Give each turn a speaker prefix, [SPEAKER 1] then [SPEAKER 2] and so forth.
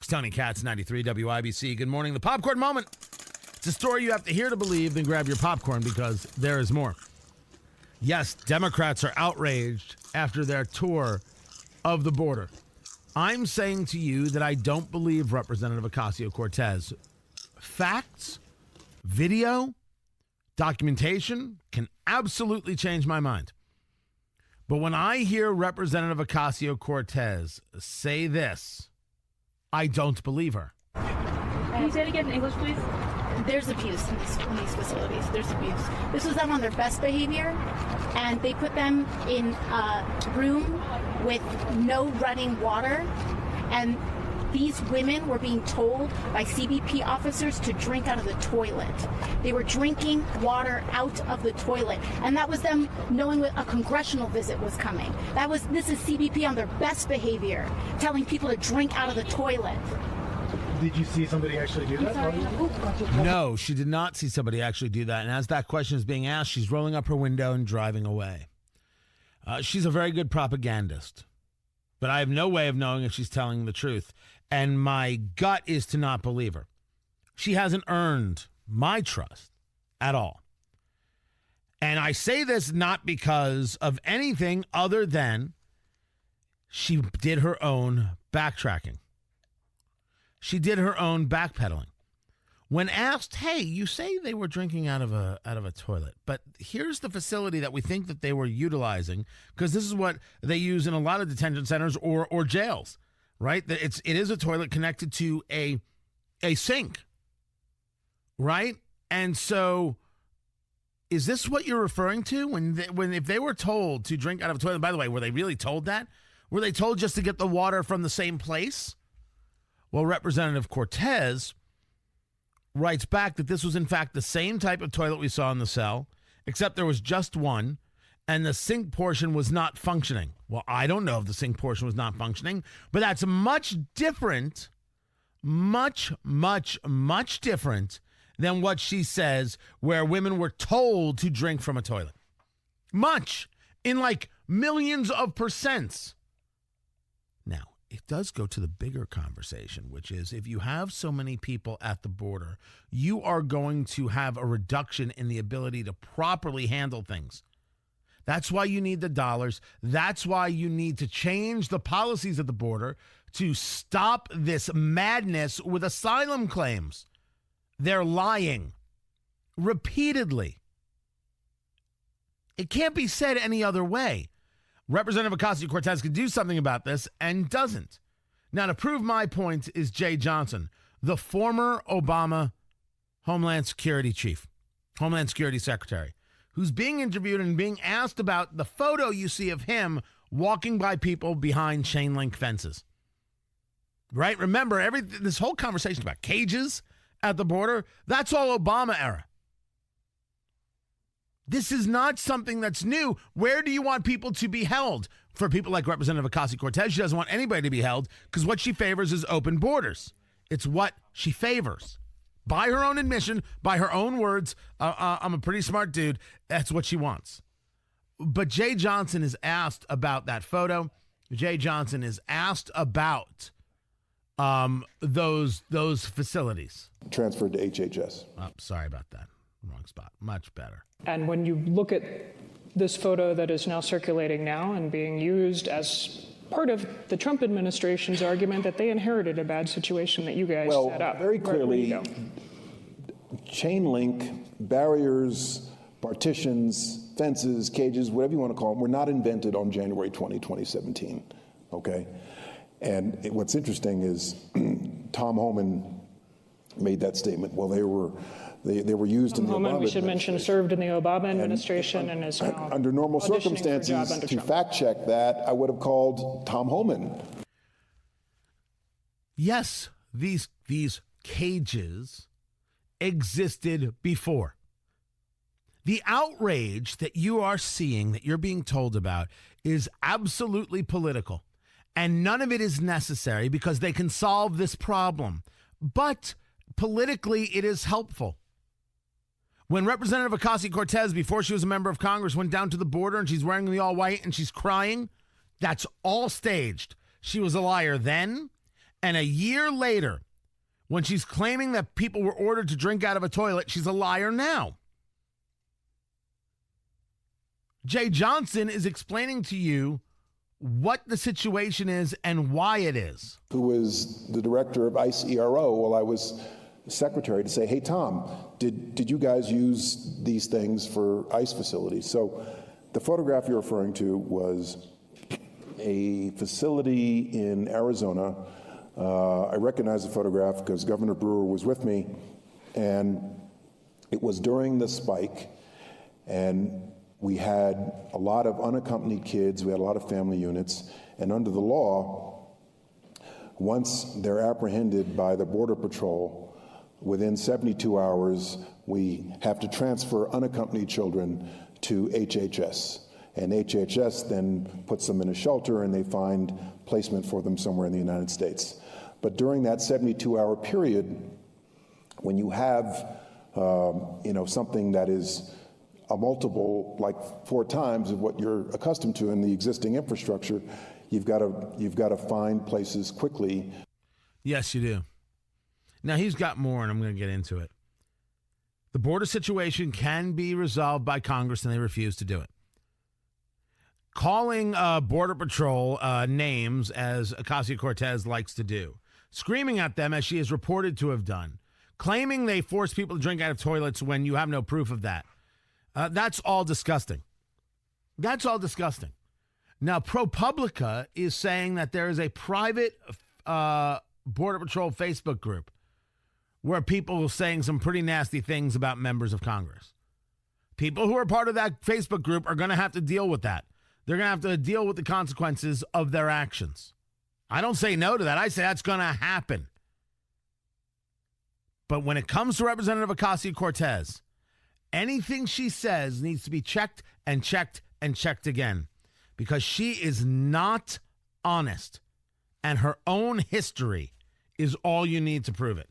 [SPEAKER 1] It's Tony Katz, 93 WIBC. Good morning. The popcorn moment. It's a story you have to hear to believe, then grab your popcorn because there is more. Yes, Democrats are outraged after their tour of the border. I'm saying to you that I don't believe Representative Ocasio-Cortez. Facts, video, documentation can absolutely change my mind. But when I hear Representative Ocasio-Cortez say this, I don't believe her.
[SPEAKER 2] Can you say it again in English, please?
[SPEAKER 3] There's abuse in these facilities. There's abuse. This was them on their best behavior, and they put them in a room with no running water, and these women were being told by CBP officers to drink out of the toilet. They were drinking water out of the toilet, and that was them knowing a congressional visit was coming. This is CBP on their best behavior, telling people to drink out of the toilet.
[SPEAKER 4] Did you see somebody actually do that?
[SPEAKER 1] No, she did not see somebody actually do that. And as that question is being asked, she's rolling up her window and driving away. She's a very good propagandist, but I have no way of knowing if she's telling the truth. And my gut is to not believe her. She hasn't earned my trust at all. And I say this not because of anything other than she did her own backtracking. She did her own backpedaling. When asked, hey, you say they were drinking out of a toilet, but here's the facility that we think that they were utilizing, because this is what they use in a lot of detention centers or jails, right? It is a toilet connected to a sink, right? And so is this what you're referring to if they were told to drink out of a toilet? By the way, were they really told that? Were they told just to get the water from the same place? Well, Representative Cortez writes back that this was, in fact, the same type of toilet we saw in the cell, except there was just one, and the sink portion was not functioning. Well, I don't know if the sink portion was not functioning, but that's much different, much, much, much different than what she says, where women were told to drink from a toilet. Much, in like millions of percents. Now, it does go to the bigger conversation, which is if you have so many people at the border, you are going to have a reduction in the ability to properly handle things. That's why you need the dollars. That's why you need to change the policies at the border to stop this madness with asylum claims. They're lying repeatedly. It can't be said any other way. Representative Ocasio-Cortez could do something about this and doesn't. Now, to prove my point is Jay Johnson, the former Obama Homeland Security Secretary, who's being interviewed and being asked about the photo you see of him walking by people behind chain link fences. Right? Remember, this whole conversation about cages at the border, that's all Obama era. This is not something that's new. Where do you want people to be held? For people like Representative Ocasio-Cortez, she doesn't want anybody to be held because what she favors is open borders. It's what she favors. By her own admission, by her own words, I'm a pretty smart dude. That's what she wants. But Jay Johnson is asked about that photo. Jay Johnson is asked about those facilities.
[SPEAKER 5] Transferred to HHS.
[SPEAKER 1] Oh, sorry about that. Wrong spot. Much better.
[SPEAKER 6] And when you look at this photo that is now circulating now and being used as part of the Trump administration's argument that they inherited a bad situation that you guys set up.
[SPEAKER 5] Very clearly, chain link, barriers, partitions, fences, cages, whatever you want to call them, were not invented on January 20, 2017, okay? And what's interesting is Tom Homan made that statement. Well, they were used in the Obama
[SPEAKER 6] we should
[SPEAKER 5] administration.
[SPEAKER 6] mention served in the Obama administration and is now
[SPEAKER 5] under normal circumstances to fact check that, I would have called Tom Homan.
[SPEAKER 1] Yes, these cages existed before. The outrage that you are seeing, that you're being told about, is absolutely political. And none of it is necessary because they can solve this problem. But politically, it is helpful. When Representative Ocasio-Cortez, before she was a member of Congress, went down to the border and she's wearing the all white and she's crying, that's all staged. She was a liar then, And a year later, when she's claiming that people were ordered to drink out of a toilet, she's a liar now. Jay Johnson is explaining to you what the situation is and why it is.
[SPEAKER 5] Who was the director of ICE ERO while I was secretary, to say, hey, Tom, did you guys use these things for ICE facilities? So the photograph you're referring to was a facility in Arizona. I recognize the photograph because Governor Brewer was with me, and it was during the spike, and we had a lot of unaccompanied kids, we had a lot of family units, and under the law, once they're apprehended by the Border Patrol, within 72 hours, we have to transfer unaccompanied children to HHS. And HHS then puts them in a shelter and they find placement for them somewhere in the United States. But during that 72-hour period, when you have something that is a multiple, like 4 times of what you're accustomed to in the existing infrastructure, you've got to find places quickly.
[SPEAKER 1] Yes, you do. Now, he's got more, and I'm going to get into it. The border situation can be resolved by Congress, and they refuse to do it. Calling Border Patrol names, as Ocasio-Cortez likes to do, screaming at them, as she is reported to have done, claiming they force people to drink out of toilets when you have no proof of that. That's all disgusting. That's all disgusting. Now, ProPublica is saying that there is a private Border Patrol Facebook group where people are saying some pretty nasty things about members of Congress. People who are part of that Facebook group are going to have to deal with that. They're going to have to deal with the consequences of their actions. I don't say no to that. I say that's going to happen. But when it comes to Representative Ocasio-Cortez, anything she says needs to be checked and checked and checked again, because she is not honest, and her own history is all you need to prove it.